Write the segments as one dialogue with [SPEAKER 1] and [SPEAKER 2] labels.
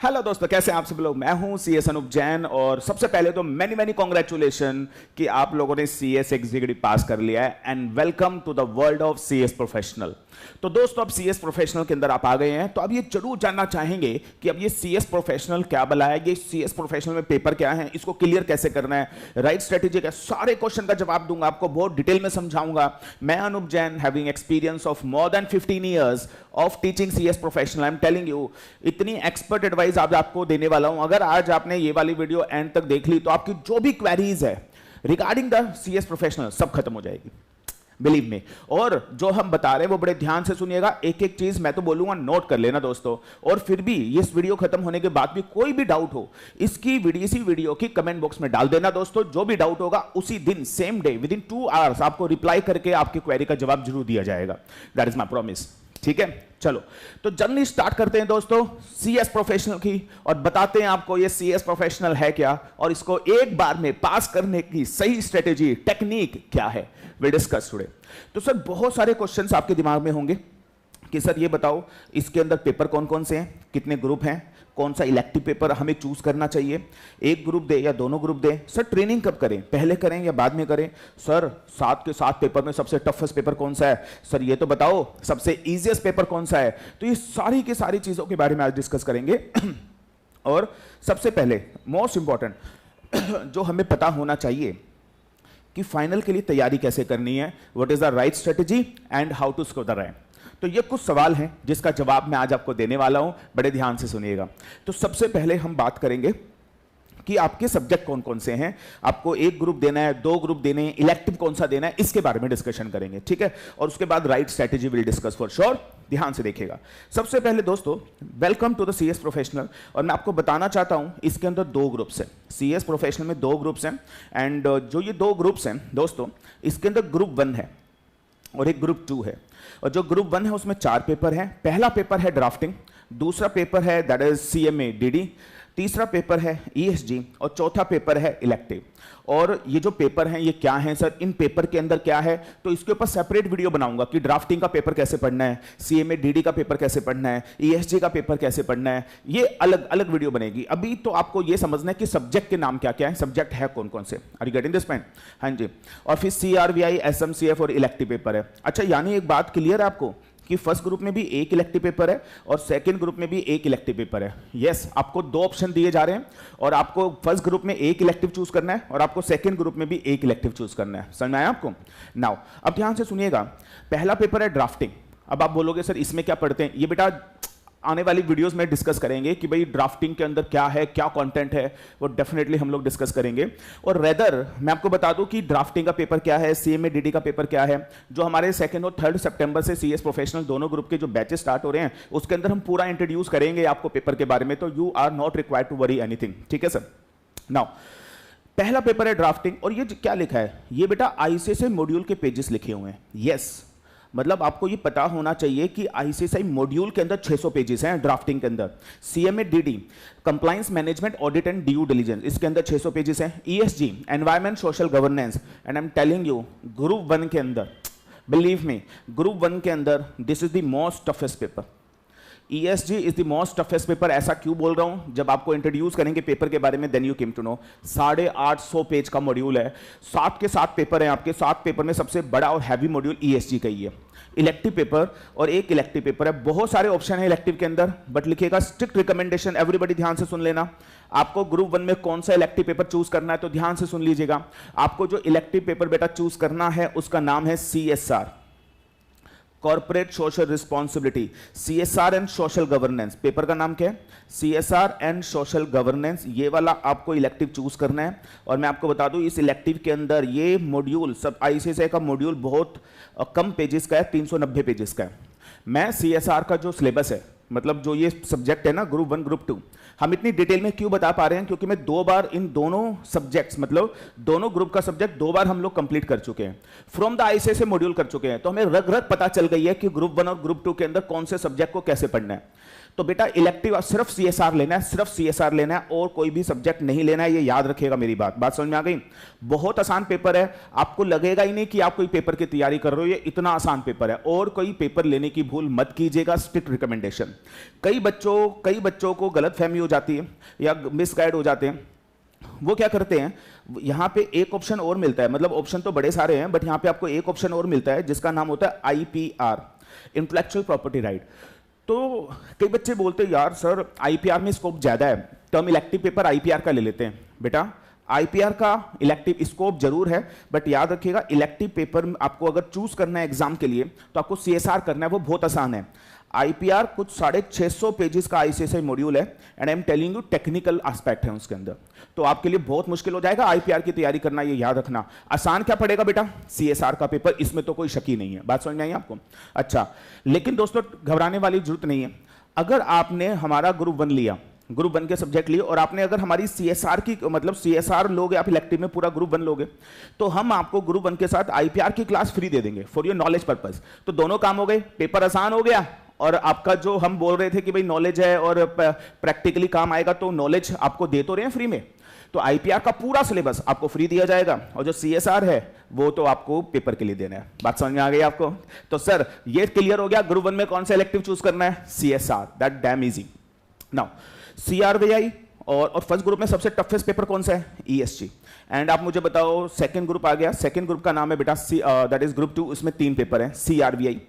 [SPEAKER 1] Hello दोस्तों, कैसे हैं आप सब लोग। मैं हूं सीएस अनूप जैन और सबसे पहले तो मैनी कॉन्ग्रेचुलेशन कि आप लोगों ने सीएस एग्जीक्यूटिव पास कर लिया है and welcome to the world of CS professional. तो दोस्तों, अब सीएस प्रोफेशनल के अंदर आप आ गए हैं तो अब ये जरूर जानना चाहेंगे कि अब ये सीएस प्रोफेशनल क्या बला है, ये सीएस प्रोफेशनल में पेपर क्या है, इसको क्लियर कैसे करना है, राइट स्ट्रेटेजी क्या, सारे क्वेश्चन का जवाब दूंगा, आपको बहुत डिटेल में समझाऊंगा। मैं Anoop Jain, having experience of more than 15 years of teaching CS professional. I am telling you, इतनी एक्सपर्ट एडवाइस आज आपको देने वाला हूं। अगर आज आपने ये वाली वीडियो एंड तक देख ली तो आपकी जो भी क्वेरीज है रिगार्डिंग द सीएस प्रोफेशनल सब खत्म हो जाएगी, बिलीव मी। और जो हम बता रहे हैं वो बड़े ध्यान से सुनिएगा, एक एक चीज मैं तो बोलूंगा नोट कर लेना दोस्तों। और फिर भी इस वीडियो खत्म होने के बाद भी कोई भी डाउट हो, इसी वीडियो की कमेंट बॉक्स में डाल देना दोस्तों। जो भी डाउट होगा उसी दिन, same day, with in 2 hours आपको रिप्लाई करके आपकी क्वेरी का जवाब जरूर दिया जाएगा। That is my promise. ठीक है, चलो तो जर्नी स्टार्ट करते हैं दोस्तों सीएस प्रोफेशनल की और बताते हैं आपको ये सीएस प्रोफेशनल है क्या और इसको एक बार में पास करने की सही स्ट्रेटेजी, टेक्निक क्या है, विल डिस्कस टुडे। तो सर, बहुत सारे क्वेश्चंस आपके दिमाग में होंगे कि सर ये बताओ इसके अंदर पेपर कौन कौन से हैं, कितने ग्रुप हैं, कौन सा इलेक्टिव पेपर हमें चूज करना चाहिए, एक ग्रुप दे या दोनों ग्रुप दे, सर ट्रेनिंग कब करें, पहले करें या बाद में करें, सर 7 के 7 पेपर में सबसे टफेस्ट पेपर कौन सा है, सर ये तो बताओ सबसे इजीएस्ट पेपर कौन सा है। तो ये सारी की सारी चीजों के बारे में आज डिस्कस करेंगे। और सबसे पहले मोस्ट इंपॉर्टेंट जो हमें पता होना चाहिए कि फाइनल के लिए तैयारी कैसे करनी है, what is the right strategy and how to score the rank. तो ये कुछ सवाल हैं जिसका जवाब मैं आज आपको देने वाला हूं, बड़े ध्यान से सुनिएगा। तो सबसे पहले हम बात करेंगे कि आपके सब्जेक्ट कौन कौन से हैं, आपको एक ग्रुप देना है, 2 ग्रुप देने हैं, इलेक्टिव कौन सा देना है, इसके बारे में डिस्कशन करेंगे। ठीक है, और उसके बाद right strategy will discuss for sure. ध्यान से देखिएगा। सबसे पहले दोस्तों, welcome to the CS professional. और मैं आपको बताना चाहता हूं इसके अंदर 2 ग्रुप्स हैं, सीएस प्रोफेशनल में 2 ग्रुप्स हैं। एंड जो ये 2 ग्रुप्स हैं दोस्तों, इसके अंदर ग्रुप 1 है और एक ग्रुप 2 है। और जो ग्रुप 1 है उसमें 4 पेपर हैं। पहला पेपर है ड्राफ्टिंग, दूसरा पेपर है दैट इज सीएमए डीडी, तीसरा पेपर है ईएसजी और चौथा पेपर है इलेक्टिव। और ये जो पेपर हैं ये क्या हैं सर, इन पेपर के अंदर क्या है, तो इसके ऊपर सेपरेट वीडियो बनाऊंगा कि ड्राफ्टिंग का पेपर कैसे पढ़ना है, सीएमए डीडी का पेपर कैसे पढ़ना है, ईएसजी का पेपर कैसे पढ़ना है, ये अलग अलग वीडियो बनेगी। अभी तो आपको ये समझना है कि सब्जेक्ट के नाम क्या क्या है, सब्जेक्ट है कौन कौन से। Are you getting this point? हाँ जी। और फिर सीआरवीआई, एसएमसीएफ और इलेक्टिव पेपर है। अच्छा, यानी एक बात क्लियर है आपको कि फर्स्ट ग्रुप में भी एक इलेक्टिव पेपर है और सेकंड ग्रुप में भी एक इलेक्टिव पेपर है। यस, आपको 2 ऑप्शन दिए जा रहे हैं और आपको फर्स्ट ग्रुप में एक इलेक्टिव चूज करना है और आपको सेकंड ग्रुप में भी एक इलेक्टिव चूज करना है। समझ में आया आपको? नाउ अब ध्यान से सुनिएगा, पहला पेपर है ड्राफ्टिंग। अब आप बोलोगे सर इसमें क्या पढ़ते हैं, ये बेटा आने वाली वीडियोस में डिस्कस करेंगे कि भाई ड्राफ्टिंग के अंदर क्या है, क्या कंटेंट है, वो डेफिनेटली हम लोग डिस्कस करेंगे। और रेदर मैं आपको बता दूं कि ड्राफ्टिंग का पेपर क्या है, सीएमए डीडी का पेपर क्या है। जो हमारे 2 और 3 सितंबर से सीएस प्रोफेशनल दोनों ग्रुप के जो बैचेस स्टार्ट हो रहे हैं उसके अंदर हम पूरा इंट्रोड्यूस करेंगे आपको पेपर के बारे में, तो you are not required to worry anything. ठीक है सर। नाउ पहला पेपर है ड्राफ्टिंग और ये क्या लिखा है, ये बेटा आईसीएसआई मॉड्यूल के पेजेस लिखे हुए हैं। यस, मतलब आपको ये पता होना चाहिए कि आईसीएसआई मॉड्यूल के अंदर 600 पेजेस हैं ड्राफ्टिंग के अंदर। CMA DD, compliance management audit and due diligence, इसके अंदर 600 पेजेस हैं। ESG, environment social governance, and I am telling you group 1 के अंदर, बिलीव मी, ग्रुप 1 के अंदर this is the most toughest paper. ESG is the most toughest paper. ऐसा क्यों बोल रहा हूं, जब आपको इंट्रोड्यूस करेंगे पेपर के बारे में then you came to know. 850 page का मॉड्यूल है, 7 के 7 पेपर हैं आपके। 7 पेपर में सबसे बड़ा और हैवी मॉड्यूल ESG का ही है। इलेक्टिव पेपर और एक इलेक्टिव पेपर है। बहुत सारे ऑप्शन है इलेक्टिव के अंदर, बट लिखिएगा स्ट्रिक्ट रिकमेंडेशन, एवरीबॉडी ध्यान से सुन लेना। आपको ग्रुप 1 में कौन सा इलेक्टिव पेपर चूज करना है तो ध्यान से सुन लीजिएगा। आपको जो इलेक्टिव पेपर बेटा चूज करना है उसका नाम है CSR, corporate social responsibility, CSR and social governance. Paper का नाम क्या है? CSR and social governance. ये वाला आपको इलेक्टिव चूज करना है। और मैं आपको बता दूं इस इलेक्टिव के अंदर ये मॉड्यूल, सब आईसीएसआई का मॉड्यूल बहुत कम पेजेस का है, 390 पेजेस का है। मैं CSR का जो सिलेबस है, मतलब जो ये सब्जेक्ट है ना ग्रुप 1 ग्रुप 2, हम इतनी डिटेल में क्यों बता पा रहे हैं, क्योंकि मैं 2 बार इन दोनों सब्जेक्ट्स, मतलब दोनों ग्रुप का सब्जेक्ट 2 बार हम लोग कंप्लीट कर चुके हैं, फ्रॉम द आईसीएसआई मॉड्यूल कर चुके हैं। तो हमें रग रग पता चल गई है कि ग्रुप 1 और ग्रुप 2 के अंदर कौन से सब्जेक्ट को कैसे पढ़ना है। तो बेटा इलेक्टिव सिर्फ सीएसआर लेना है, सिर्फ सीएसआर लेना है और कोई भी सब्जेक्ट नहीं लेना है, ये याद रखिएगा मेरी बात समझ में आ गई। बहुत आसान पेपर है, आपको लगेगा ही नहीं कि आप कोई पेपर की तैयारी कर रहे हो, ये इतना आसान पेपर है। और कोई पेपर लेने की भूल मत कीजिएगा, स्ट्रिक्ट रिकमेंडेशन। कई बच्चों को गलतफहमी हो जाती है या मिसगाइड हो जाते हैं। वो क्या करते हैं, यहां पे एक ऑप्शन और मिलता है, मतलब ऑप्शन तो बड़े सारे हैं बट यहां पे आपको एक ऑप्शन और मिलता है जिसका नाम होता है आईपीआर, इंटेलेक्चुअल प्रॉपर्टी राइट। तो कई बच्चे बोलते हैं यार सर आईपीआर में स्कोप ज्यादा है, तो हम इलेक्टिव पेपर आईपीआर का ले लेते हैं। बेटा आईपीआर का इलेक्टिव स्कोप जरूर है बट याद रखिएगा इलेक्टिव पेपर आपको अगर चूज करना है एग्जाम के लिए तो आपको सीएसआर करना है, वो बहुत आसान है। आईपीआर कुछ 650 पेजेस का आईसीएसआई मॉड्यूल है and I am telling you technical aspect है उसके अंदर, तो आपके लिए बहुत मुश्किल हो जाएगा आईपीआर की तैयारी करना, ये याद रखना। आसान क्या पड़ेगा बेटा, सीएसआर का पेपर, इसमें तो कोई शक ही नहीं है। बात समझ में आई आपको? अच्छा, लेकिन दोस्तों घबराने वाली जरूरत नहीं है। अगर आपने हमारा ग्रुप 1 लिया, ग्रुप 1 के सब्जेक्ट लिए और आपने अगर हमारी सीएसआर की मतलब सीएसआर लोगे, आप इलेक्टिव में पूरा ग्रुप 1 लोगे, तो हम आपको ग्रुप 1 के साथ आईपीआर की क्लास फ्री दे देंगे फॉर योर नॉलेज पर्पस। तो दोनों काम हो गए, पेपर आसान हो गया और आपका जो हम बोल रहे थे कि भाई नॉलेज है और प्रैक्टिकली काम आएगा, तो नॉलेज आपको दे तो रहे हैं फ्री में। तो आईपीआर का पूरा सिलेबस आपको फ्री दिया जाएगा और जो सीएसआर है वो तो आपको पेपर के लिए देना है। बात समझ में आ गई आपको? तो सर ये क्लियर हो गया, ग्रुप 1 में कौन सा इलेक्टिव चूज करना है, CSR, that damn easy. Now CRVI और फर्स्ट ग्रुप में सबसे टफेस्ट पेपर कौन सा है, ईएसजी। एंड आप मुझे बताओ सेकंड ग्रुप आ गया, सेकंड ग्रुप का नाम है बेटा दैट इज ग्रुप 2, उसमें 3 पेपर हैं, सीआरवीआई।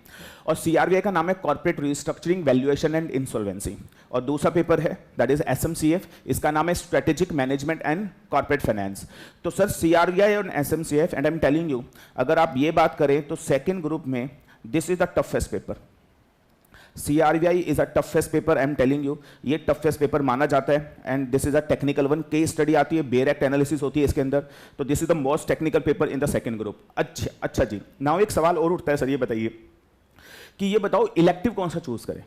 [SPEAKER 1] और सीआरवीआई का नाम है corporate restructuring, valuation and insolvency. और दूसरा पेपर है दैट इज एसएमसीएफ, इसका नाम है strategic management and corporate finance. तो सर सीआरवीआई और SMCF, and I am telling you अगर आप ये बात करें तो सेकंड ग्रुप में this is the toughest paper. CRVI is a toughest paper, I am telling you, ये toughest paper माना जाता है and this is a technical one, case study आती है, बेयर एक्ट एनालिसिस होती है इसके अंदर, तो this is the most technical paper in the second group. अच्छा जी, नाउ एक सवाल और उठता है सर, ये बताइए कि ये बताओ इलेक्टिव कौन सा चूज करें,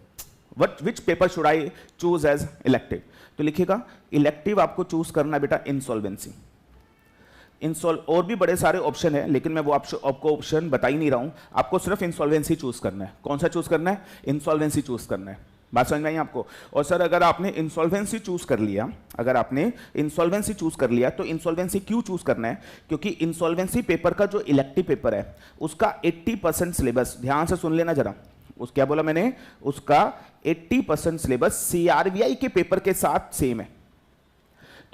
[SPEAKER 1] which paper should I choose as elective. तो लिखिएगा इलेक्टिव आपको चूज करना है बेटा इंसॉल्वेंसी। और भी बड़े सारे ऑप्शन है लेकिन मैं वो आपको ऑप्शन बता ही नहीं रहा हूं, आपको सिर्फ इंसॉल्वेंसी चूज करना है। कौन सा चूज करना है, इंसॉल्वेंसी चूज करना है। बात समझ में आई आपको? और सर अगर आपने इंसॉल्वेंसी चूज कर लिया, अगर आपने इंसॉल्वेंसी चूज कर लिया तो इंसॉल्वेंसी क्यों चूज करना है, क्योंकि इंसॉल्वेंसी पेपर का जो इलेक्टिव पेपर है उसका 80% सिलेबस, ध्यान से सुन लेना जरा, उस क्या बोला मैंने, उसका 80% सिलेबस सीआरवीआई के पेपर के साथ सेम है।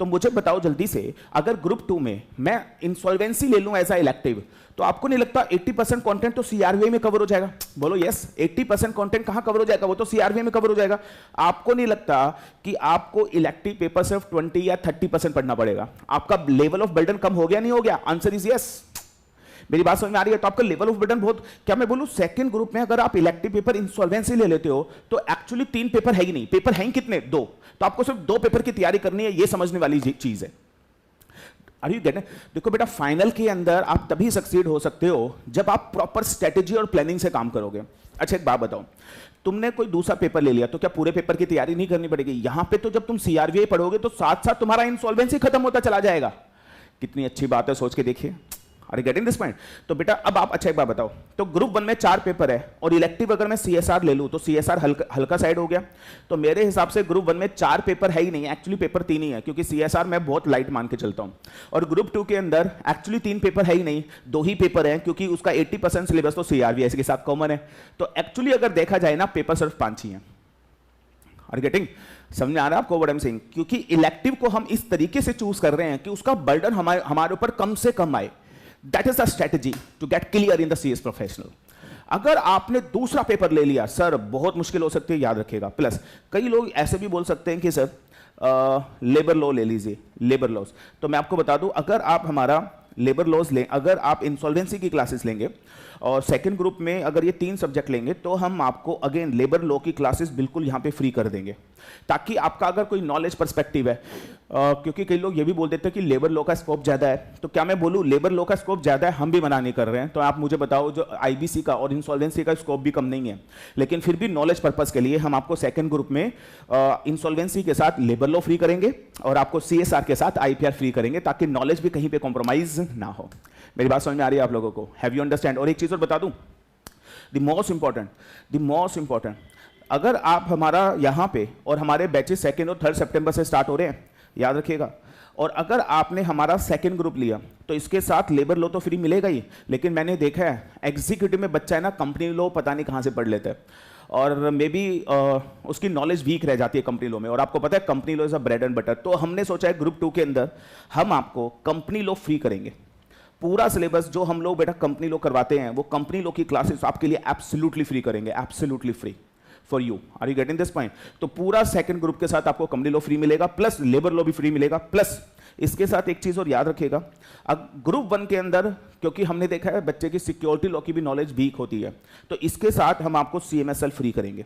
[SPEAKER 1] तो मुझे बताओ जल्दी से, अगर ग्रुप 2 में मैं इंसॉल्वेंसी ले लूं एज अ इलेक्टिव, तो आपको नहीं लगता 80% कंटेंट तो सीआरवीआई में कवर हो जाएगा? बोलो यस, 80% कंटेंट कहां कवर हो जाएगा, वो तो सीआरवीआई में कवर हो जाएगा। आपको नहीं लगता कि आपको इलेक्टिव पेपर सिर्फ 20 या 30% पढ़ना पड़ेगा? आपका लेवल ऑफ बर्डन कम हो गया, नहीं हो गया? Answer is yes. मेरी बात समझ में आ रही है? तो आपका लेवल ऑफ बर्डन बहुत, क्या मैं बोलूं, सेकंड ग्रुप में अगर आप इलेक्टिव पेपर इंसॉल्वेंसी ले लेते हो तो एक्चुअली 3 पेपर है ही नहीं, पेपर हैं कितने, 2, तो आपको सिर्फ 2 पेपर की तैयारी करनी है, ये समझने वाली चीज है। Are you getting? देखो बेटा फाइनल के अंदर आप तभी सक्सीड हो सकते हो जब आप प्रॉपर स्ट्रेटेजी और प्लानिंग से काम करोगे। अच्छा एक बात बताओ, तुमने कोई दूसरा पेपर ले लिया तो क्या पूरे पेपर की तैयारी नहीं करनी पड़ेगी? यहां पे तो जब तुम सीआरवीआई पढ़ोगे तो साथ साथ तुम्हारा इंसॉल्वेंसी खत्म होता चला जाएगा। कितनी अच्छी बात है, सोच के देखिए। Are you getting this point? तो बेटा अब आप अच्छा एक बात बताओ, तो ग्रुप 1 में 4 पेपर है और इलेक्टिव अगर मैं सीएसआर ले लूं तो सीएसआर हल्का साइड हो गया, तो मेरे हिसाब से ग्रुप 1 में 4 पेपर है ही नहीं, एक्चुअली पेपर 3 ही है, क्योंकि सीएसआर मैं बहुत लाइट मान के चलता हूं। और ग्रुप 2 के अंदर एक्चुअली 3 पेपर है ही नहीं, 2 ही पेपर है, क्योंकि उसका 80% सिलेबस तो सीआरवीआई के साथ कॉमन है। तो एक्चुअली अगर देखा जाए ना, पेपर सिर्फ 5 ही है। Are you getting? समझ में आ रहा है आपको व्हाट आई एम सेइंग? क्योंकि इलेक्टिव को हम इस तरीके से चूज कर रहे हैं कि उसका बर्डन हमारे ऊपर कम से कम आए। That is the strategy to get clear in the CS professional. अगर आपने दूसरा पेपर ले लिया सर, बहुत मुश्किल हो सकती है, याद रखिएगा। प्लस कई लोग ऐसे भी बोल सकते हैं कि सर लेबर लॉ ले लीजिए, लेबर लॉज। तो मैं आपको बता दूं, अगर आप हमारा लेबर लॉज लें, अगर आप इंसॉल्वेंसी की क्लासेस लेंगे और सेकंड ग्रुप में अगर ये 3 सब्जेक्ट लेंगे तो हम आपको अगेन लेबर लॉ की क्लासेस बिल्कुल यहाँ पे फ्री कर देंगे, ताकि आपका अगर कोई नॉलेज पर्सपेक्टिव है, क्योंकि कई लोग ये भी बोल देते हैं कि लेबर लॉ का स्कोप ज़्यादा है, तो क्या मैं बोलूँ लेबर लॉ का स्कोप ज़्यादा है, हम भी मना नहीं कर रहे हैं। तो आप मुझे बताओ, जो आईबीसी का और इंसॉल्वेंसी का स्कोप भी कम नहीं है, लेकिन फिर भी नॉलेज पर्पज़ के लिए हम आपको सेकंड ग्रुप में इंसॉल्वेंसी के साथ लेबर लॉ फ्री करेंगे और आपको सीएसआर के साथ आईपीआर फ्री करेंगे, ताकि नॉलेज भी कहीं पर कॉम्प्रोमाइज ना हो। मेरी बात समझ में आ रही है आप लोगों को? Have you understand? और एक चीज़ और बता दूँ, द मोस्ट इंपॉर्टेंट अगर आप हमारा यहाँ पे और हमारे बैचेस 2 और 3 सितंबर से स्टार्ट हो रहे हैं, याद रखिएगा, और अगर आपने हमारा सेकंड ग्रुप लिया तो इसके साथ लेबर लॉ तो फ्री मिलेगा ही, लेकिन मैंने देखा है एग्जीक्यूटिव में बच्चा है ना कंपनी लॉ पता नहीं कहाँ से पढ़ लेता है और मे बी उसकी नॉलेज वीक रह जाती है कंपनी लॉ में, और आपको पता है company law is a bread and butter. तो हमने सोचा है ग्रुप 2 के अंदर हम आपको कंपनी लॉ फ्री करेंगे। पूरा सिलेबस जो हम लोग बेटा कंपनी लॉ करवाते हैं वो कंपनी लॉ की क्लासेस आपके लिए एब्सोल्युटली फ्री करेंगे, absolutely free for you. Are you getting this point? तो पूरा सेकंड ग्रुप के साथ आपको कंपनी लॉ फ्री मिलेगा, प्लस लेबर लॉ भी फ्री मिलेगा, प्लस इसके साथ एक चीज और याद रखिएगा, अब ग्रुप 1 के अंदर क्योंकि हमने देखा है बच्चे की सिक्योरिटी लॉ की भी नॉलेज वीक होती है, तो इसके साथ हम आपको CMSL फ्री करेंगे।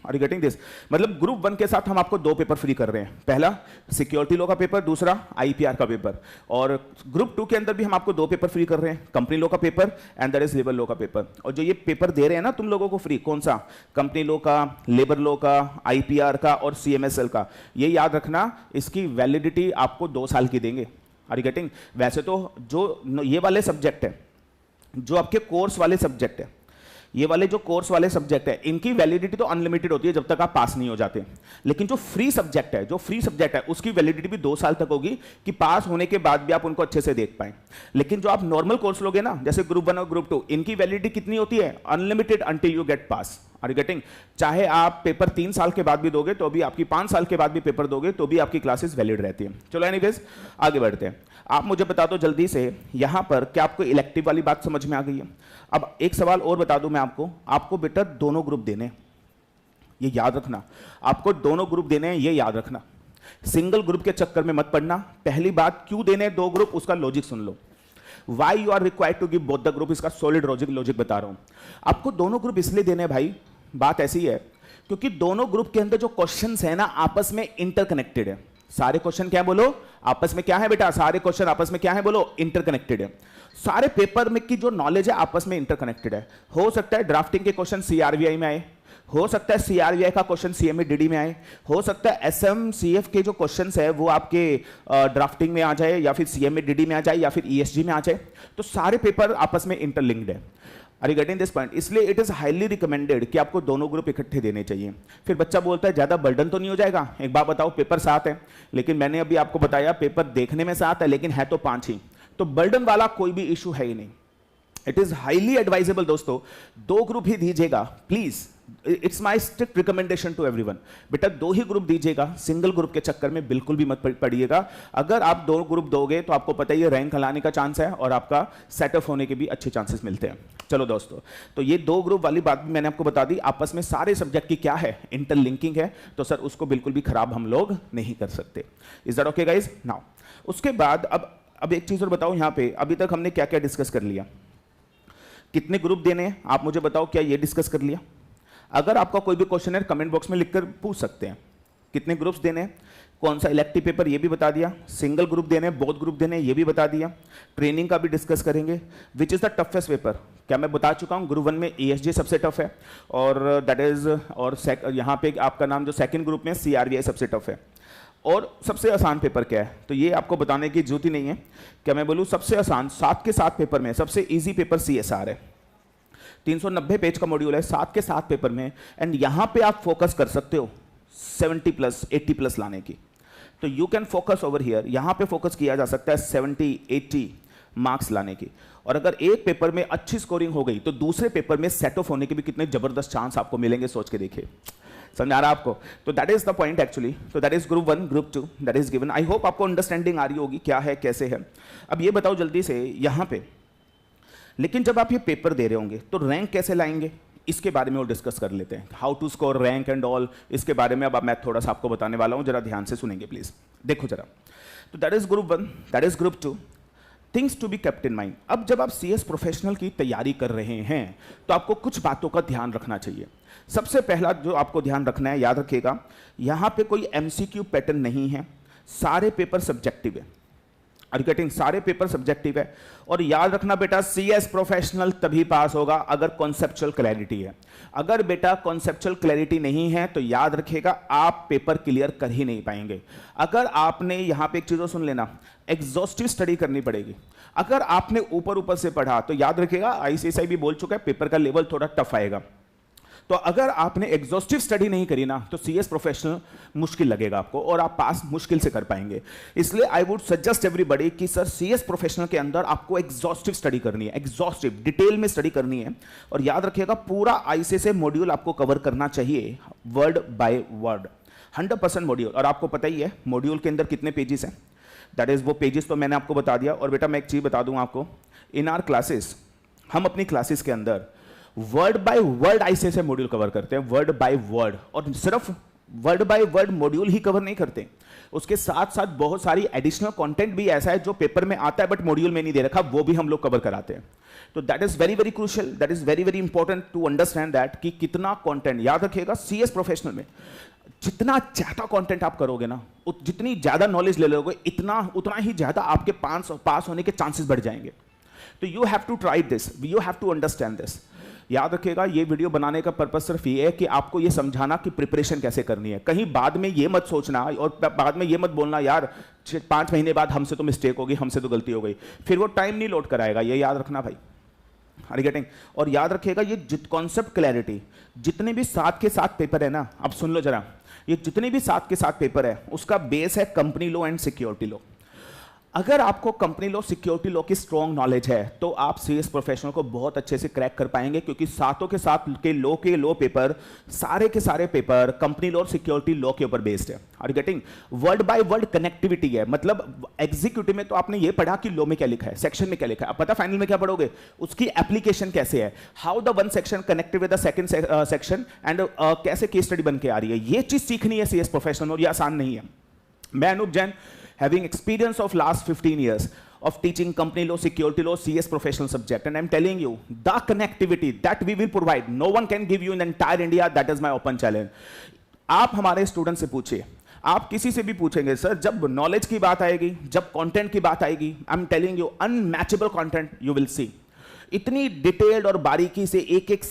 [SPEAKER 1] Are you getting this? मतलब ग्रुप 1 के साथ हम आपको 2 पेपर फ्री कर रहे हैं, पहला सिक्योरिटी लॉ का पेपर, दूसरा IPR का पेपर। और ग्रुप 2 के अंदर भी हम आपको 2 पेपर फ्री कर रहे हैं, कंपनी लॉ का paper and that is labour law का पेपर। और जो ये पेपर दे रहे हैं ना तुम लोगों को फ्री, कौन सा? कंपनी लॉ का, लेबर लॉ का, IPR का और CMSL का। ये याद रखना, इसकी वैलिडिटी आपको 2 साल की देंगे। Are you getting? वैसे तो जो ये वाले सब्जेक्ट है, जो आपके कोर्स वाले सब्जेक्ट है, ये वाले जो कोर्स वाले सब्जेक्ट है, इनकी वैलिडिटी तो अनलिमिटेड होती है जब तक आप पास नहीं हो जाते, लेकिन जो फ्री सब्जेक्ट है उसकी वैलिडिटी भी 2 साल तक होगी कि पास होने के बाद भी आप उनको अच्छे से देख पाएं। लेकिन जो आप नॉर्मल कोर्स लोगे ना, जैसे ग्रुप 1 और ग्रुप 2, इनकी वैलिडिटी कितनी होती है? Unlimited until you get pass. Are you getting? चाहे आप पेपर 3 साल के बाद भी दोगे तो भी आपकी, 5 साल के बाद भी पेपर दोगे तो भी आपकी क्लासेस वैलिड रहती है। चलो एनीवेज आगे बढ़ते हैं। आप मुझे बता दो जल्दी से यहां पर, क्या आपको इलेक्टिव वाली बात समझ में आ गई है? अब एक सवाल और बता दूं मैं आपको बेटा दोनों ग्रुप देने हैं, ये याद रखना, आपको दोनों ग्रुप देने हैं, ये याद रखना। सिंगल ग्रुप के चक्कर में मत पड़ना। पहली बात, क्यों देने हैं 2 ग्रुप, उसका logic soon low. Why you are required to give both the group, इसका सॉलिड लॉजिक बता रहा हूं। आपको दोनों ग्रुप इसलिए देने हैं भाई, बात ऐसी है क्योंकि दोनों ग्रुप के अंदर जो क्वेश्चंस है ना आपस में इंटरकनेक्टेड है। सारे क्वेश्चन क्या बोलो? आपस में क्या है बेटा? सारे क्वेश्चन आपस में क्या है बोलो? इंटरकनेक्टेड है। सारे पेपर में की जो नॉलेज है आपस में इंटरकनेक्टेड है। हो सकता है ड्राफ्टिंग के क्वेश्चन CRVI में आए, हो सकता है CRVI का क्वेश्चन CMA-DD में आए, हो सकता है SMCF के जो क्वेश्चंस है वो आपके ड्राफ्टिंग में आ जाए या फिर CMA-DD में आ जाए या फिर ESG में आ जाए। तो सारे पेपर आपस में इंटरलिंक्ड है। Are you getting this point? इसलिए इट इज हाईली रिकमेंडेड कि आपको दोनों ग्रुप इकट्ठे देने चाहिए। फिर बच्चा बोलता है ज्यादा बर्डन तो नहीं हो जाएगा? एक बात बताओ, पेपर 7 है, लेकिन मैंने अभी आपको बताया पेपर देखने में 7 है लेकिन है तो 5 ही, तो बर्डन वाला कोई भी इशू है ही नहीं। इट इज हाईली एडवाइजेबल दोस्तों, 2 ग्रुप ही दीजिएगा please. It's my strict recommendation to everyone. बेटा 2 ही ग्रुप दीजिएगा, सिंगल ग्रुप के चक्कर में बिल्कुल भी मत पड़िएगा। अगर आप 2 ग्रुप दोगे तो आपको पता ही है रैंक लाने का चांस है और आपका सेटअप होने के भी अच्छे चांसेस मिलते हैं। चलो दोस्तों, तो ये 2 ग्रुप वाली बात भी मैंने आपको बता दी। आपस में सारे सब्जेक्ट की क्या है? इंटरलिंकिंग है, तो सर उसको बिल्कुल भी खराब हम लोग नहीं कर सकते। Is that okay guys? Now उसके बाद अब एक चीज और बताओ, यहाँ पे अभी तक हमने क्या क्या डिस्कस कर लिया? कितने ग्रुप देने हैं आप मुझे बताओ, क्या ये डिस्कस कर लिया? अगर आपका कोई भी क्वेश्चन है कमेंट बॉक्स में लिखकर पूछ सकते हैं। कितने ग्रुप्स देने हैं, कौन सा इलेक्टिव पेपर ये भी बता दिया, सिंगल ग्रुप देने हैं, बोथ ग्रुप देने हैं ये भी बता दिया, ट्रेनिंग का भी डिस्कस करेंगे। Which is the toughest paper? क्या मैं बता चुका हूँ ग्रुप 1 में ESG सबसे टफ है, और दैट इज, और यहाँ पे आपका नाम जो सेकंड ग्रुप में CRVI सबसे टफ है। और सबसे आसान पेपर क्या है? तो ये आपको बताने की जरूरत ही नहीं है। क्या मैं बोलूँ सबसे आसान 7 के 7 पेपर में सबसे इजी पेपर CSR है। 390 पेज का मॉड्यूल है 7 के 7 पेपर में, एंड यहां पे आप फोकस कर सकते हो 70+ 80+ लाने की। तो you can focus over here, यहां पे फोकस किया जा सकता है 70-80 मार्क्स लाने की। और अगर एक पेपर में अच्छी स्कोरिंग हो गई तो दूसरे पेपर में सेट ऑफ होने के भी कितने जबरदस्त चांस आपको मिलेंगे, सोच के देखिए। समझ आ रहा है आपको? तो that is the point actually. तो that is group 1, group 2 that is given. I hope आपको अंडरस्टैंडिंग आ रही होगी क्या है कैसे है। अब ये बताओ जल्दी से यहां पे, लेकिन जब आप ये पेपर दे रहे होंगे तो रैंक कैसे लाएंगे इसके बारे में और डिस्कस कर लेते हैं। How to score rank and all, इसके बारे में अब मैं थोड़ा सा आपको बताने वाला हूं, जरा ध्यान से सुनेंगे प्लीज। देखो जरा, तो that is group 1, that is group 2, things to be kept in mind. अब जब आप CS प्रोफेशनल की तैयारी कर रहे हैं तो आपको कुछ बातों का ध्यान रखना चाहिए। सबसे पहला जो आपको ध्यान रखना है, याद रखिएगा, यहां पे कोई MCQ पैटर्न नहीं है, सारे पेपर सब्जेक्टिव है। गेटिंग, सारे पेपर सब्जेक्टिव है। और याद रखना बेटा, CS प्रोफेशनल तभी पास होगा अगर कॉन्सेप्चुअल क्लैरिटी है। अगर बेटा कॉन्सेप्चुअल क्लैरिटी नहीं है तो याद रखिएगा आप पेपर क्लियर कर ही नहीं पाएंगे। अगर आपने यहां पे एक चीज सुन लेना, एग्जॉस्टिव स्टडी करनी पड़ेगी। अगर आपने ऊपर ऊपर से पढ़ा तो याद रखिएगा, ICSI भी बोल चुका है पेपर का लेवल थोड़ा टफ आएगा। तो अगर आपने एग्जॉस्टिव स्टडी नहीं करी ना तो सीएस प्रोफेशनल मुश्किल लगेगा आपको और आप पास मुश्किल से कर पाएंगे। इसलिए आई वुड सजेस्ट एवरीबॉडी कि सर सीएस प्रोफेशनल के अंदर आपको एग्जॉस्टिव स्टडी करनी है, एग्जॉस्टिव डिटेल में स्टडी करनी है। और याद रखिएगा पूरा आईसीएसए मॉड्यूल आपको कवर करना चाहिए वर्ड बाय वर्ड, 100% मॉड्यूल। और आपको पता ही है मॉड्यूल के अंदर कितने पेजेस हैं, दैट इज वो पेजेस तो मैंने आपको बता दिया। और बेटा मैं एक चीज बता दूं आपको, इन आवर क्लासेस हम अपनी क्लासेस के अंदर word by word ICSA module cover करते हैं, वर्ड बाय वर्ड। और सिर्फ वर्ड बाय वर्ड मॉड्यूल ही कवर नहीं करते, उसके साथ साथ बहुत सारी एडिशनल कंटेंट भी ऐसा है जो पेपर में आता है बट मॉड्यूल में नहीं दे रखा, वो भी हम लोग कवर कराते हैं। तो that is very very crucial, that is very very important to understand that कि कितना कंटेंट। याद रखिएगा सीएस प्रोफेशनल में जितना ज्यादा कंटेंट आप करोगे ना, जितनी ज्यादा नॉलेज ले लोगे, उतना ही ज्यादा आपके पास होने के चांसेस बढ़ जाएंगे। तो you have to try this, you have to understand this. याद रखिएगा ये वीडियो बनाने का पर्पस सिर्फ ये है कि आपको ये समझाना कि प्रिपरेशन कैसे करनी है। कहीं बाद में ये मत सोचना और बाद में ये मत बोलना यार 5 महीने बाद हमसे तो मिस्टेक होगी, हमसे तो गलती हो गई, फिर वो टाइम नहीं लौट कर आएगा। ये याद रखना भाई, आर यू गेटिंग? और याद रखिएगा ये कॉन्सेप्ट क्लैरिटी, जितने भी 7 के 7 पेपर है ना, अब सुन लो जरा, ये जितने भी 7 के 7 पेपर है उसका बेस है company law and security law. अगर आपको कंपनी लॉ सिक्योरिटी लॉ की स्ट्रॉन्ग नॉलेज है तो आप सीएस प्रोफेशनल को बहुत अच्छे से क्रैक कर पाएंगे, क्योंकि सातों के साथ के लॉ पेपर, सारे के सारे पेपर कंपनी लॉ और सिक्योरिटी लॉ के ऊपर बेस्ड है। Are you getting? Word by word connectivity है, मतलब एग्जीक्यूटिव में तो आपने ये पढ़ा कि लॉ में क्या लिखा है, सेक्शन में क्या लिखा है, अब पता फाइनल में क्या पढ़ोगे, उसकी एप्लीकेशन कैसे है, how the one section connected with the second section and कैसे केस स्टडी बन के आ रही है। ये चीज सीखनी है सीएस प्रोफेशनल और ये आसान नहीं है। मैं Anoop Jain, having experience of last 15 years of teaching company law, security law, CS professional subject, and I'm telling you the connectivity that we will provide, no one can give you in the entire India, that is my open challenge. आप हमारे student से पूछिए, आप किसी से भी पूछेंगे sir जब नॉलेज की बात आएगी, जब कंटेंट की बात आएगी, आई am telling you unmatchable content you will see. इतनी डिटेल्ड और बारीकी से एक एक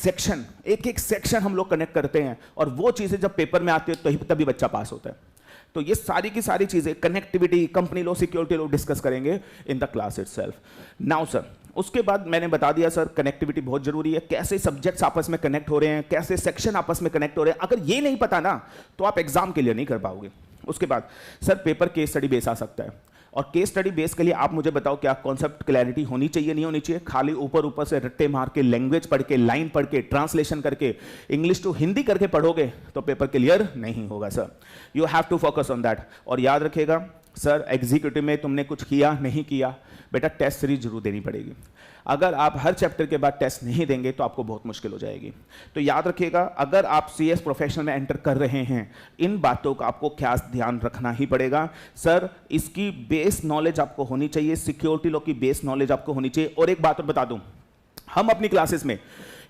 [SPEAKER 1] सेक्शन हम लोग कनेक्ट करते हैं और वो चीजें जब पेपर में आती है तो तभी बच्चा पास होता है। तो ये सारी की सारी चीजें connectivity, company law, security law discuss करेंगे in the class itself. Now sir, उसके बाद मैंने बता दिया सर कनेक्टिविटी बहुत जरूरी है, कैसे सब्जेक्ट्स आपस में कनेक्ट हो रहे हैं, कैसे सेक्शन आपस में कनेक्ट हो रहे हैं। अगर ये नहीं पता ना तो आप एग्जाम के लिए नहीं कर पाओगे। उसके बाद sir paper case study base आ सकता है, और केस स्टडी बेस के लिए आप मुझे बताओ क्या कॉन्सेप्ट क्लैरिटी होनी चाहिए, नहीं होनी चाहिए? खाली ऊपर से रट्टे मार के, लैंग्वेज पढ़ के, लाइन पढ़ के, ट्रांसलेशन करके, इंग्लिश टू हिंदी करके पढ़ोगे तो पेपर क्लियर नहीं होगा sir. You have to focus on that. और याद रखिएगा सर एग्जीक्यूटिव में तुमने कुछ किया नहीं किया, बेटा टेस्ट सीरीज जरूर देनी पड़ेगी। अगर आप हर चैप्टर के बाद टेस्ट नहीं देंगे तो आपको बहुत मुश्किल हो जाएगी। तो याद रखिएगा अगर आप सीएस प्रोफेशनल में एंटर कर रहे हैं, इन बातों का आपको खास ध्यान रखना ही पड़ेगा। सर इसकी बेस नॉलेज आपको होनी चाहिए, सिक्योरिटी लॉ की बेस नॉलेज आपको होनी चाहिए। और एक बात और बता दूं, हम अपनी क्लासेस में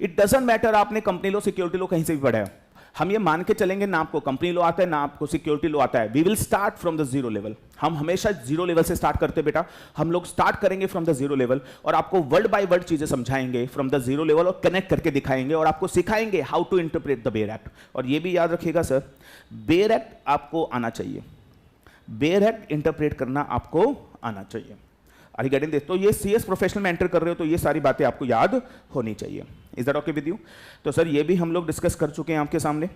[SPEAKER 1] इट डजंट मैटर आपने कंपनी लॉ, सिक्योरिटी लॉ कहीं से भी पढ़ा है, हम ये मान के चलेंगे ना आपको कंपनी लॉ आता है ना आपको सिक्योरिटी लॉ आता है, we will start from the zero level. हम हमेशा जीरो लेवल से स्टार्ट करते बेटा, हम लोग स्टार्ट करेंगे फ्रॉम द जीरो लेवल और आपको वर्ड बाय वर्ड चीजें समझाएंगे फ्रॉम द जीरो लेवल और कनेक्ट करके दिखाएंगे और आपको सिखाएंगे how to interpret the bare act. और ये भी याद रखिएगा सर, बेयर एक्ट आपको आना चाहिए, बेयर एक्ट इंटरप्रेट करना आपको आना चाहिए। Are you getting this? तो ये सीएस प्रोफेशनल में एंटर कर रहे हो तो ये सारी बातें आपको याद होनी चाहिए। Is that okay with you? तो सर ये भी हम लोग डिस्कस कर चुके हैं आपके सामने।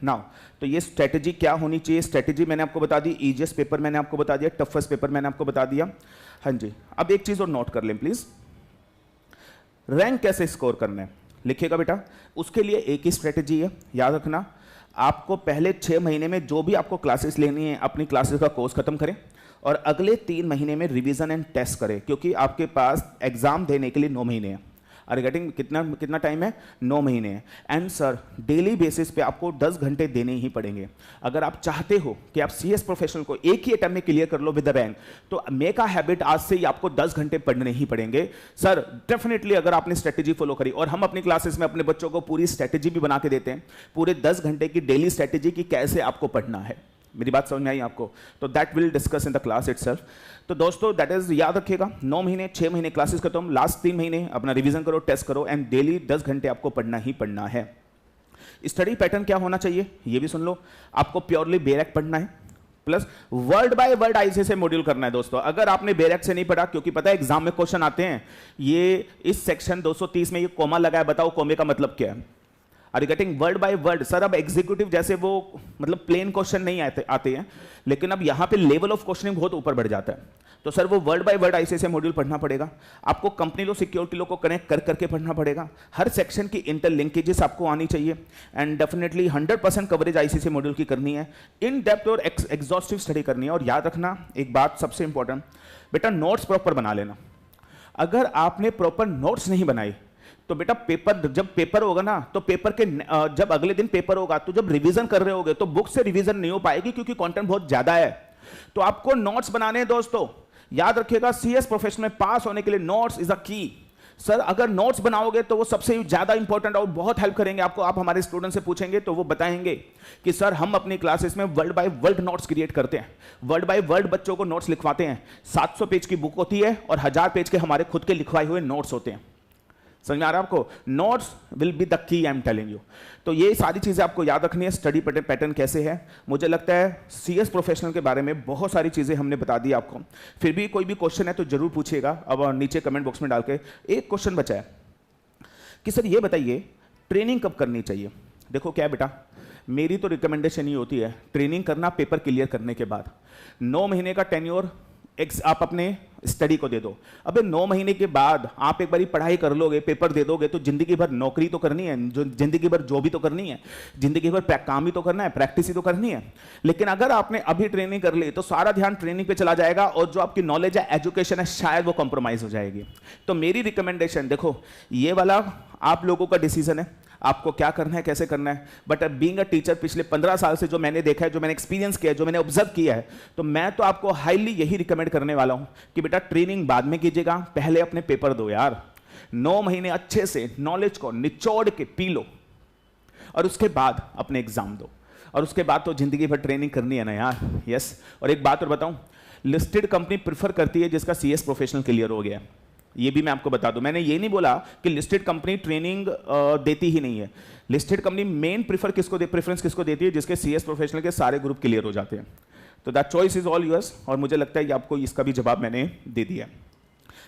[SPEAKER 1] नाउ तो ये स्ट्रेटेजी क्या होनी चाहिए, स्ट्रेटेजी मैंने आपको बता दी, इजीएस्ट पेपर मैंने आपको बता दिया, टफेस्ट पेपर मैंने आपको बता दिया। हाँ जी, अब एक चीज और नोट कर लें प्लीज, रैंक कैसे स्कोर करना है लिखिएगा बेटा। उसके लिए एक ही स्ट्रेटेजी है, याद रखना, आपको पहले 6 महीने में जो भी आपको क्लासेस लेनी है अपनी क्लासेस का कोर्स खत्म करें और अगले 3 महीने में रिवीजन एंड टेस्ट करें, क्योंकि आपके पास एग्जाम देने के लिए 9 महीने हैं। Are getting? कितना टाइम है? 9 महीने है। एंड सर डेली बेसिस पे आपको 10 घंटे देने ही पड़ेंगे। अगर आप चाहते हो कि आप सीएस प्रोफेशनल को एक ही अटेम्प्ट में क्लियर कर लो विद द रैंक, तो मेक अ हैबिट आज से ही आपको 10 घंटे पढ़ने ही पड़ेंगे सर। डेफिनेटली अगर आपने स्ट्रेटेजी फॉलो करी, और हम अपनी क्लासेस में अपने बच्चों को पूरी स्ट्रेटेजी भी बना के देते हैं, पूरे 10 घंटे की डेली स्ट्रेटेजी की कैसे आपको पढ़ना है। मेरी बात समझ में आई आपको? तो that will discuss in the class itself. तो दोस्तों दैट इज, याद रखिएगा 9 महीने 6 महीने क्लासेस खत्म, लास्ट 3 महीने अपना रिवीजन करो, टेस्ट करो एंड डेली 10 घंटे आपको पढ़ना ही पढ़ना है। स्टडी पैटर्न क्या होना चाहिए ये भी सुन लो, आपको प्योरली बेयर एक्ट पढ़ना है plus word by word ICSA module करना है। दोस्तों अगर आपने बेयर एक्ट से नहीं पढ़ा, क्योंकि पता है एग्जाम में क्वेश्चन आते हैं, ये इस सेक्शन 230 में ये कोमा लगा है, बताओ कोमे का मतलब क्या है? Are you getting? Word by word. Sir अब एग्जीक्यूटिव जैसे वो मतलब प्लेन क्वेश्चन नहीं आते हैं, लेकिन अब यहाँ पे लेवल ऑफ क्वेश्चनिंग बहुत ऊपर बढ़ जाता है। तो सर वो word by word ICSE module पढ़ना पड़ेगा आपको, कंपनी लो सिक्योरिटी लो को कनेक्ट कर करके पढ़ना पड़ेगा, हर सेक्शन की इंटरलिंकेजेस आपको आनी चाहिए, and definitely 100% coverage ICSE module की करनी है, इन डेप्थ और एग्जॉस्टिव स्टडी करनी है। और याद रखना एक बात सबसे इंपॉर्टेंट, बेटा नोट्स प्रॉपर बना लेना। अगर आपने प्रॉपर नोट्स नहीं बनाई तो बेटा पेपर, जब पेपर होगा ना, तो पेपर के जब अगले दिन पेपर होगा तो जब रिवीजन कर रहे होगे तो बुक से रिवीजन नहीं हो पाएगी, क्योंकि कंटेंट बहुत ज्यादा है। तो आपको नोट्स बनाने हैं दोस्तों, याद रखिएगा सीएस प्रोफेशनल में पास होने के लिए नोट्स इज अ की। सर अगर नोट्स बनाओगे तो वो सबसे ज्यादा इंपॉर्टेंट और बहुत हेल्प करेंगे आपको। आप हमारे स्टूडेंट से पूछेंगे तो वो बताएंगे कि सर हम अपनी क्लासेस में word by word notes create करते हैं, वर्ड बाय वर्ड बच्चों को नोट्स लिखवाते हैं। 700 पेज की बुक होती है और 1000 पेज के हमारे खुद के लिखवाए हुए नोट्स होते हैं। समझ में आ रहा है आपको? Notes will be the key, I am telling you. तो ये सारी चीजें आपको याद रखनी है। स्टडी पैटर्न कैसे है, मुझे लगता है सीएस प्रोफेशनल के बारे में बहुत सारी चीजें हमने बता दी आपको। फिर भी कोई भी क्वेश्चन है तो जरूर पूछिएगा, अब नीचे कमेंट बॉक्स में डाल के। एक क्वेश्चन बचा है कि सर ये बताइए ट्रेनिंग कब करनी चाहिए। देखो क्या बेटा, मेरी तो रिकमेंडेशन ही होती है ट्रेनिंग करना पेपर क्लियर करने के बाद। 9 महीने का टेन्योर आप अपने स्टडी को दे दो। अबे 9 महीने के बाद आप एक बारी पढ़ाई कर लोगे, पेपर दे दोगे, तो जिंदगी भर नौकरी तो करनी है, जो जिंदगी भर जॉब भी तो करनी है, जिंदगी भर काम ही तो करना है, प्रैक्टिस ही तो करनी है। लेकिन अगर आपने अभी ट्रेनिंग कर ली तो सारा ध्यान ट्रेनिंग पे चला जाएगा और जो आपकी नॉलेज है, एजुकेशन है, शायद वो कॉम्प्रोमाइज हो जाएगी। तो मेरी रिकमेंडेशन, देखो ये वाला आप लोगों का डिसीजन है, आपको क्या करना है, कैसे करना है। बट बीइंग अ टीचर पिछले 15 साल से जो मैंने देखा है, जो मैंने एक्सपीरियंस किया है, जो मैंने ऑब्जर्व किया है, तो मैं तो आपको हाईली यही रिकमेंड करने वाला हूं कि बेटा ट्रेनिंग बाद में कीजिएगा, पहले अपने पेपर दो यार। 9 महीने अच्छे से नॉलेज को निचोड़ के पी लो और उसके बाद अपने एग्जाम दो, और उसके बाद तो जिंदगी भर ट्रेनिंग करनी है ना यार। यस। और एक बात और बताऊं, लिस्टेड कंपनी प्रिफर करती है जिसका सीएस प्रोफेशनल क्लियर हो गया है। ये भी मैं आपको बता दूं, मैंने ये नहीं बोला कि लिस्टेड कंपनी ट्रेनिंग देती ही नहीं है। लिस्टेड कंपनी मेन प्रेफरेंस किसको देती है? जिसके सीएस प्रोफेशनल के सारे ग्रुप क्लियर हो जाते हैं। तो that choice is all yours, और मुझे लगता है कि आपको इसका भी जवाब मैंने दे दिया।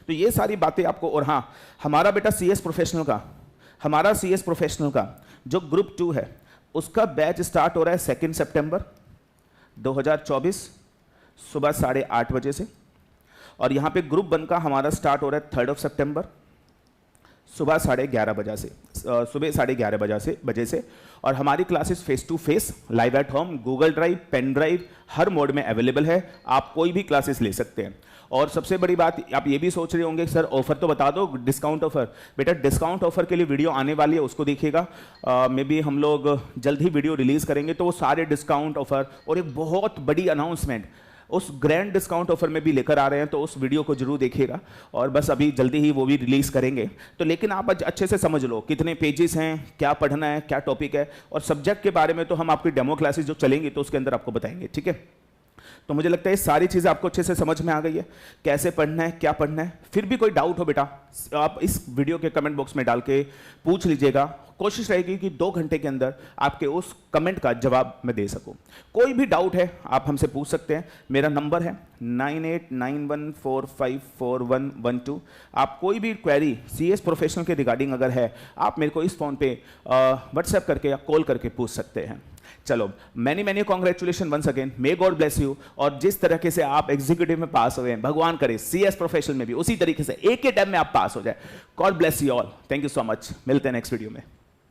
[SPEAKER 1] तो ये सारी बातें आपको, और हाँ, हमारा बेटा सीएस प्रोफेशनल का जो ग्रुप 2 है उसका बैच स्टार्ट हो रहा है 2 सितंबर 2024 सुबह 8:30 बजे से, और यहाँ पे ग्रुप 1 का हमारा स्टार्ट हो रहा है 3 सितंबर सुबह 11:30 बजे से। और हमारी classes face to face, live at home, Google drive, pen drive, हर मोड में अवेलेबल है। आप कोई भी क्लासेस ले सकते हैं। और सबसे बड़ी बात, आप ये भी सोच रहे होंगे सर ऑफर तो बता दो, डिस्काउंट ऑफर। बेटा डिस्काउंट ऑफर के लिए वीडियो आने वाली है, उसको देखिएगा। मे बी हम लोग जल्द ही वीडियो रिलीज करेंगे, तो वो सारे डिस्काउंट ऑफर और एक बहुत बड़ी अनाउंसमेंट उस ग्रैंड डिस्काउंट ऑफर में भी लेकर आ रहे हैं। तो उस वीडियो को जरूर देखिएगा, और बस अभी जल्दी ही वो भी रिलीज करेंगे। तो लेकिन आप अच्छे से समझ लो कितने पेजेस हैं, क्या पढ़ना है, क्या टॉपिक है, और सब्जेक्ट के बारे में तो हम आपकी डेमो क्लासेस जो चलेंगी तो उसके अंदर आपको बताएंगे, ठीक है। तो मुझे लगता है ये सारी चीज़ें आपको अच्छे से समझ में आ गई है, कैसे पढ़ना है, क्या पढ़ना है। फिर भी कोई डाउट हो बेटा, आप इस वीडियो के कमेंट बॉक्स में डाल के पूछ लीजिएगा। कोशिश रहेगी कि 2 घंटे के अंदर आपके उस कमेंट का जवाब मैं दे सकूं। कोई भी डाउट है आप हमसे पूछ सकते हैं। मेरा नंबर है 9891454112। आप कोई भी क्वेरी सीएस प्रोफेशनल के रिगार्डिंग अगर है, आप मेरे को इस फोन पे व्हाट्सएप करके या कॉल करके पूछ सकते हैं। चलो, many congratulation once again, may God bless you. और जिस तरीके से आप एग्जीक्यूटिव में पास हुए हैं, भगवान करे सीएस प्रोफेशनल में भी उसी तरीके से एक ही टाइम में आप पास हो जाए। God bless you all, thank you so much. मिलते हैं नेक्स्ट वीडियो में।